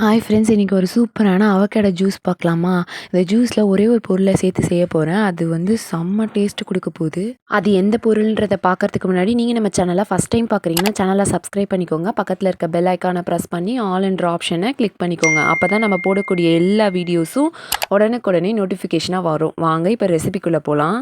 Hi friends, இன்றைக்கி ஒரு சூப்பரான அவகேடோ ஜூஸ் பார்க்கலாமா? இந்த ஜூஸில் ஒரே ஒரு பொருளை சேர்த்து செய்ய போகிறேன். அது வந்து செம்ம டேஸ்ட்டு கொடுக்க போகுது. அது எந்த பொருள்ன்றதை பார்க்கறதுக்கு முன்னாடி நீங்கள் நம்ம சேனலை ஃபஸ்ட் டைம் பார்க்குறீங்கன்னா சேனலை சப்ஸ்கிரைப் பண்ணிக்கோங்க. பக்கத்தில் இருக்க பெல் ஐக்கானை ப்ரெஸ் பண்ணி ஆல் என்ற ஆப்ஷனை கிளிக் பண்ணிக்கோங்க. அப்போ தான் நம்ம போடக்கூடிய எல்லா வீடியோஸும் உடனுக்குடனே நோட்டிஃபிகேஷனாக வரும். வாங்க இப்போ ரெசிபிக்குள்ளே போகலாம்.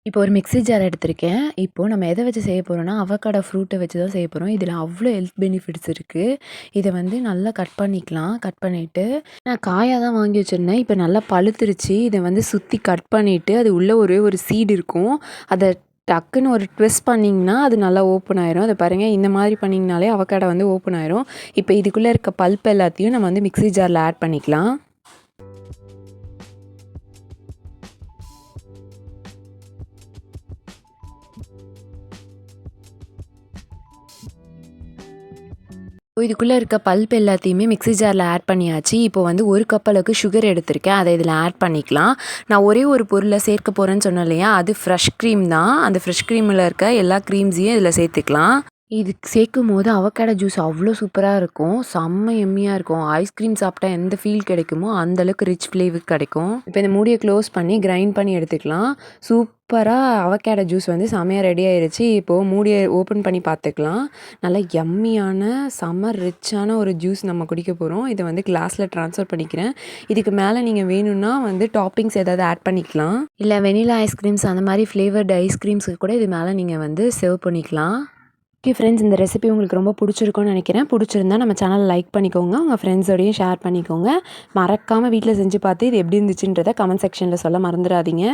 இப்போ ஒரு மிக்ஸி ஜார் எடுத்திருக்கேன். இப்போது நம்ம எதை வச்சு செய்ய போகிறோம்னா, அவக்காடோ ஃப்ரூட்டை வச்சு தான் செய்ய போகிறோம். இதில் அவ்வளோ ஹெல்த் பெனிஃபிட்ஸ் இருக்குது. இதை வந்து நல்லா கட் பண்ணிக்கலாம். கட் பண்ணிவிட்டு நான் காயாக தான் வாங்கி வச்சுருந்தேன். இப்போ நல்லா பழுத்துருச்சு. இதை வந்து சுற்றி கட் பண்ணிவிட்டு அது உள்ளே ஒரே ஒரு சீடு இருக்கும். அதை டக்குன்னு ஒரு ட்விஸ்ட் பண்ணிங்கன்னா அது நல்லா ஓப்பன் ஆயிரும். அதை பாருங்கள், இந்த மாதிரி பண்ணிங்கனாலே அவக்காடோ வந்து ஓப்பன் ஆயிரும். இப்போ இதுக்குள்ளே இருக்க பல்ப் எல்லாத்தையும் நம்ம வந்து மிக்ஸி ஜாரில் ஆட் பண்ணிக்கலாம். இதுக்குள்ளே இருக்க பல்ப் எல்லாத்தையுமே மிக்ஸி ஜாரில் ஆட் பண்ணியாச்சு. இப்போ வந்து 1 கப் அளவுக்கு சுகர் எடுத்திருக்கேன். அதை இதில் ஆட் பண்ணிக்கலாம். நான் ஒரே ஒரு பொருளை சேர்க்க போகிறேன்னு சொன்னேன் இல்லையா, அது ஃப்ரெஷ் க்ரீம் தான். அந்த ஃப்ரெஷ் க்ரீமில் இருக்க எல்லா க்ரீம்ஸையும் இதில் சேர்த்துக்கலாம். இது சேர்க்கும்போது அவக்காடோ ஜூஸ் அவ்வளோ சூப்பராக இருக்கும். செம்ம எம்மியாக இருக்கும். ஐஸ்கிரீம் சாப்பிட்டா எந்த ஃபீல் கிடைக்குமோ அந்தளவுக்கு ரிச் ஃப்ளேவர் கிடைக்கும். இப்போ இந்த மூடியை க்ளோஸ் பண்ணி கிரைண்ட் பண்ணி எடுத்துக்கலாம். சூப்பராக அவக்காடோ ஜூஸ் வந்து செம்மையாக ரெடி ஆயிருச்சு. இப்போது மூடியை ஓப்பன் பண்ணி பார்த்துக்கலாம். நல்லா எம்மியான செம்ம ரிச்சான ஒரு ஜூஸ் நம்ம குடிக்க போகிறோம். இதை வந்து கிளாஸில் ட்ரான்ஸ்ஃபர் பண்ணிக்கிறேன். இதுக்கு மேலே நீங்கள் வேணும்னா வந்து டாப்பிங்ஸ் ஏதாவது ஆட் பண்ணிக்கலாம். இல்லை வெனிலா ஐஸ்கிரீம்ஸ் அந்த மாதிரி ஃப்ளேவர்டு ஐஸ்கிரீம்ஸுக்கு கூட இது மேலே நீங்கள் வந்து சர்வ் பண்ணிக்கலாம். ஓகே ஃப்ரெண்ட்ஸ், இந்த ரெசிபி உங்களுக்கு ரொம்ப பிடிச்சிருக்கும்னு நினைக்கிறேன். பிடிச்சிருந்தா நம்ம சேனலை லைக் பண்ணிக்கோங்க. உங்கள் ஃப்ரெண்ட்ஸோடையும் ஷேர் பண்ணிக்கோங்க. மறக்காமல் வீட்டில் செஞ்சு பார்த்து இது எப்படி இருந்துச்சுன்றதை கமெண்ட் செக்ஷனில் சொல்ல மறந்துடாதீங்க.